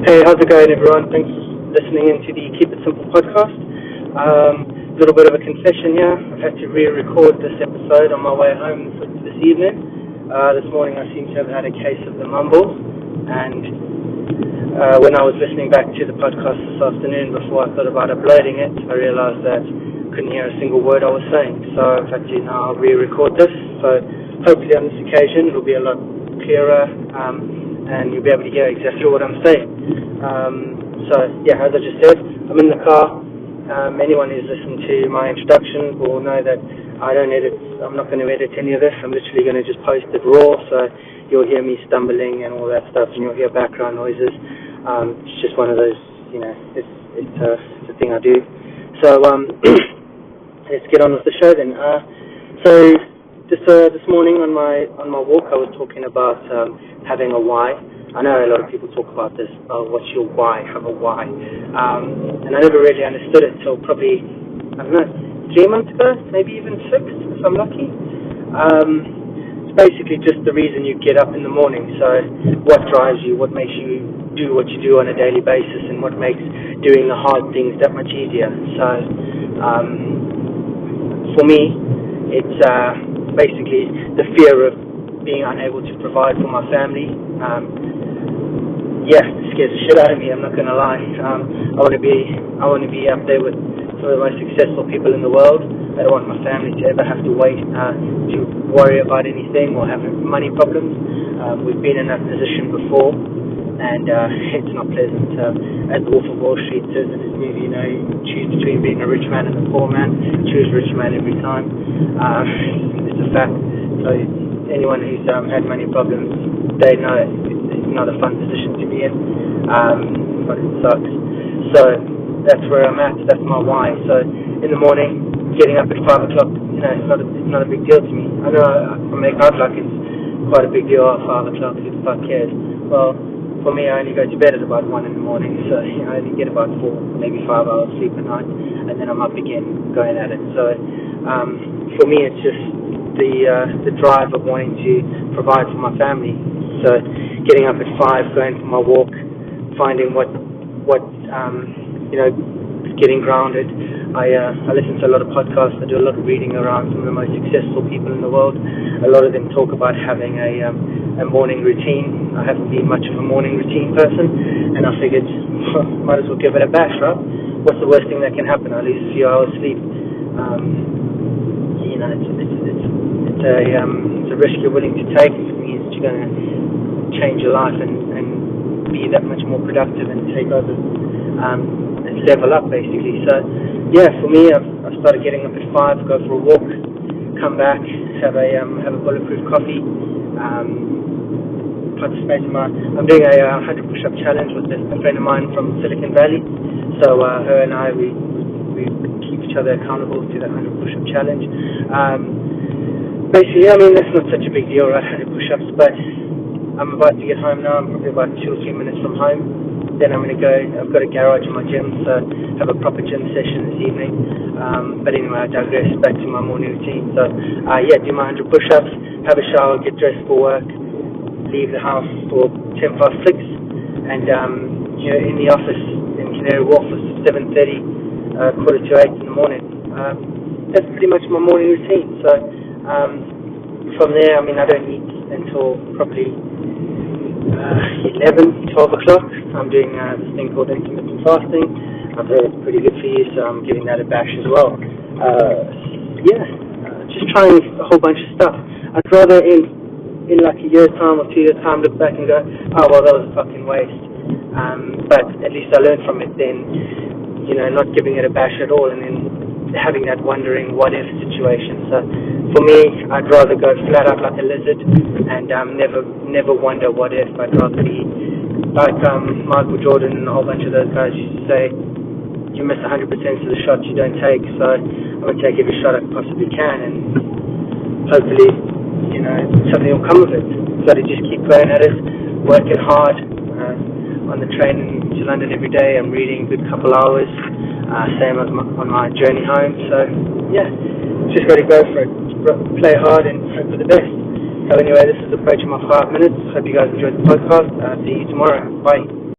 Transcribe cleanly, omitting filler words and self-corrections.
Hey, how's it going, everyone? Thanks for listening into the Keep It Simple podcast. A little bit of a confession here. I've had to re-record this episode on my way home this evening. This morning I seem to have had a case of the mumbles, and when I was listening back to the podcast this afternoon before I thought about uploading it, I realized that I couldn't hear a single word I was saying. So I've had to now re-record this. So hopefully on this occasion it'll be a lot clearer, and you'll be able to hear exactly what I'm saying. As I just said, I'm in the car. Anyone who's listened to my introduction will know that I don't edit. I'm not going to edit any of this. I'm literally going to just post it raw, so you'll hear me stumbling and all that stuff, and you'll hear background noises. It's just one of those, it's a thing I do. So let's get on with the show then. This morning on my walk, I was talking about having a why. I know a lot of people talk about this. What's your why? Have a why. And I never really understood it till probably, 3 months ago, maybe even 6, if I'm lucky. It's basically just the reason you get up in the morning. So what drives you? What makes you do what you do on a daily basis? And what makes doing the hard things that much easier? So for me, it's basically the fear of being unable to provide for my family. It scares the shit out of me, I'm not going to lie. I want to be up there with some of the most successful people in the world. I don't want my family to ever have to wait to worry about anything or have money problems. We've been in that position before, and it's not pleasant. As the Wolf of Wall Street says in his movie, you choose between being a rich man and a poor man. Choose rich man every time. It's a fact. So anyone who's had money problems, they know it's not a fun position to be in, but it sucks. So that's where I'm at. That's my why. So in the morning, getting up at 5 o'clock, it's not a big deal to me. I know I make out like it's quite a big deal at 5 o'clock. Who the fuck cares? Well, for me, I only go to bed at about 1 in the morning, so I only get about 4, maybe 5 hours sleep a night, and then I'm up again going at it. So for me, it's just the drive of wanting to provide for my family. So getting up at 5, going for my walk, finding what getting grounded. I listen to a lot of podcasts. I do a lot of reading around some of the most successful people in the world. A lot of them talk about having a morning routine. I haven't been much of a morning routine person, and I figured, might as well give it a bash, right? What's the worst thing that can happen? I lose a few hours sleep. It's a risk you're willing to take. It means that you're going to change your life and be that much more productive and take over and level up, basically. So for me, I've started getting up at 5, go for a walk, come back, have a bulletproof coffee, participate in I'm doing a 100 push-up challenge with a friend of mine from Silicon Valley. So her and I, we keep each other accountable to the 100 push-up challenge. Basically, that's not such a big deal, right, 100 push-ups, but I'm about to get home now. I'm probably about 2 or 3 minutes from home. Then I'm going to go. I've got a garage in my gym, so have a proper gym session this evening. But anyway, I digress. Back to my morning routine. So, do my 100 push-ups, have a shower, get dressed for work, leave the house for 10 past 6, and in the office in Canary Wharf for 7:30, quarter to 8 in the morning. That's pretty much my morning routine. So from there, I don't eat until probably 11, 12 o'clock. I'm doing this thing called intermittent fasting. I've heard it's pretty good for you, so I'm giving that a bash as well. Just trying a whole bunch of stuff. I'd rather in like a year's time or 2 years' time look back and go, oh well, that was a fucking waste. But at least I learned from it then, not giving it a bash at all, and then having that wondering what if situation. So for me, I'd rather go flat out like a lizard and never wonder what if. I'd rather be like Michael Jordan and a whole bunch of those guys used to say, you miss 100% of the shots you don't take, so I'm going to take every shot I possibly can, and hopefully something will come of it. So to just keep going at it, working hard. On the train to London every day, I'm reading a good couple hours, same as on my journey home. So just got to go for it, play hard and hope for the best. So anyway, this is approaching my 5 minutes. Hope you guys enjoyed the podcast. See you tomorrow. Bye.